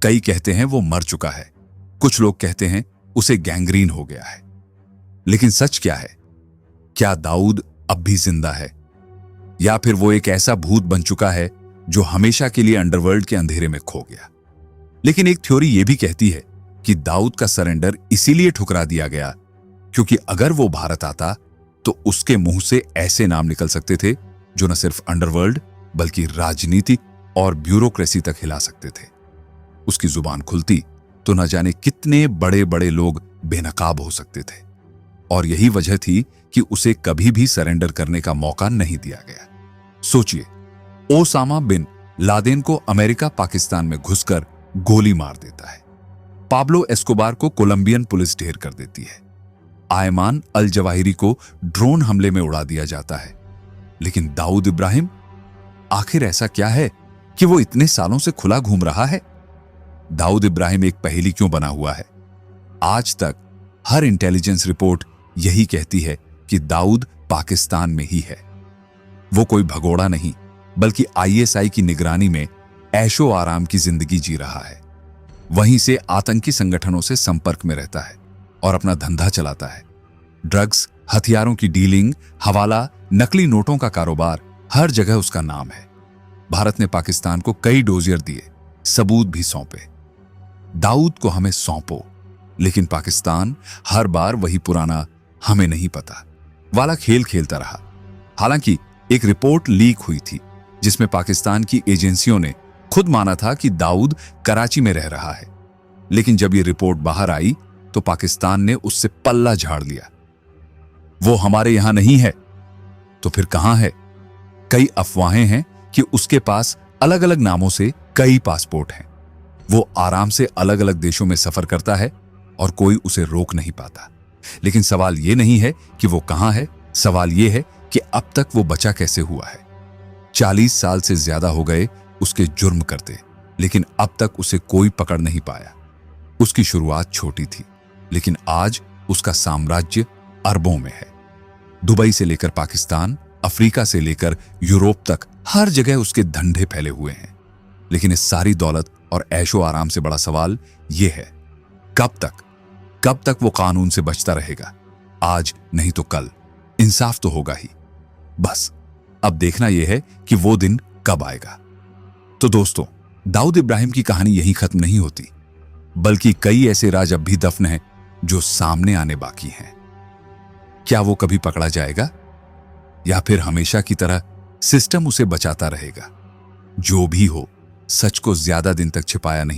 कई कहते हैं वो मर चुका है, कुछ लोग कहते हैं उसे गैंग्रीन हो गया है। लेकिन सच क्या है? क्या दाऊद अब भी जिंदा है, या फिर वो एक ऐसा भूत बन चुका है जो हमेशा के लिए अंडरवर्ल्ड के अंधेरे में खो गया? लेकिन एक थ्योरी यह भी कहती है कि दाऊद का सरेंडर इसीलिए ठुकरा दिया गया क्योंकि अगर वो भारत आता तो उसके मुंह से ऐसे नाम निकल सकते थे जो न सिर्फ अंडरवर्ल्ड बल्कि राजनीति और ब्यूरोक्रेसी तक हिला सकते थे। उसकी जुबान खुलती तो न जाने कितने बड़े बड़े लोग बेनकाब हो सकते थे, और यही वजह थी कि उसे कभी भी सरेंडर करने का मौका नहीं दिया गया। सोचिए, ओसामा बिन लादेन को अमेरिका पाकिस्तान में घुसकर गोली मार देता है। पाब्लो एस्कोबार को कोलंबियन पुलिस ढेर कर देती है। आयमान अल जवाहिरी को ड्रोन हमले में उड़ा दिया जाता है। लेकिन दाऊद इब्राहिम, आखिर ऐसा क्या है कि वो इतने सालों से खुला घूम रहा है? दाऊद इब्राहिम एक पहेली क्यों बना हुआ है? आज तक हर इंटेलिजेंस रिपोर्ट यही कहती है कि दाऊद पाकिस्तान में ही है। वो कोई भगोड़ा नहीं, बल्कि आईएसआई की निगरानी में ऐशो आराम की जिंदगी जी रहा है। वहीं से आतंकी संगठनों से संपर्क में रहता है और अपना धंधा चलाता है। ड्रग्स, हथियारों की डीलिंग, हवाला, नकली नोटों का कारोबार, हर जगह उसका नाम है। भारत ने पाकिस्तान को कई डोजियर दिए, सबूत भी सौंपे। दाऊद को हमें सौंपो, लेकिन पाकिस्तान हर बार वही पुराना हमें नहीं पता वाला खेल खेलता रहा। हालांकि एक रिपोर्ट लीक हुई थी जिसमें पाकिस्तान की एजेंसियों ने खुद माना था कि दाऊद कराची में रह रहा है। लेकिन जब यह रिपोर्ट बाहर आई तो पाकिस्तान ने उससे पल्ला झाड़ लिया। वो हमारे यहां नहीं है तो फिर कहां है? कई अफवाहें हैं कि उसके पास अलग अलग नामों से कई पासपोर्ट हैं। वो आराम से अलग अलग देशों में सफर करता है और कोई उसे रोक नहीं पाता। लेकिन सवाल यह नहीं है कि वो कहां है, सवाल यह है कि अब तक वो बचा कैसे हुआ है। 40 साल से ज्यादा हो गए उसके जुर्म करते, लेकिन अब तक उसे कोई पकड़ नहीं पाया। उसकी शुरुआत छोटी थी, लेकिन आज उसका साम्राज्य अरबों में है। दुबई से लेकर पाकिस्तान, अफ्रीका से लेकर यूरोप तक हर जगह उसके धंधे फैले हुए हैं। लेकिन इस सारी दौलत और ऐशो आराम से बड़ा सवाल यह है, कब तक वो कानून से बचता रहेगा? आज नहीं तो कल इंसाफ तो होगा ही। बस अब देखना यह है कि वो दिन कब आएगा। तो दोस्तों, दाऊद इब्राहिम की कहानी यहीं खत्म नहीं होती, बल्कि कई ऐसे राज अब भी दफन हैं जो सामने आने बाकी हैं। क्या वो कभी पकड़ा जाएगा, या फिर हमेशा की तरह सिस्टम उसे बचाता रहेगा? जो भी हो, सच को ज्यादा दिन तक छिपाया नहीं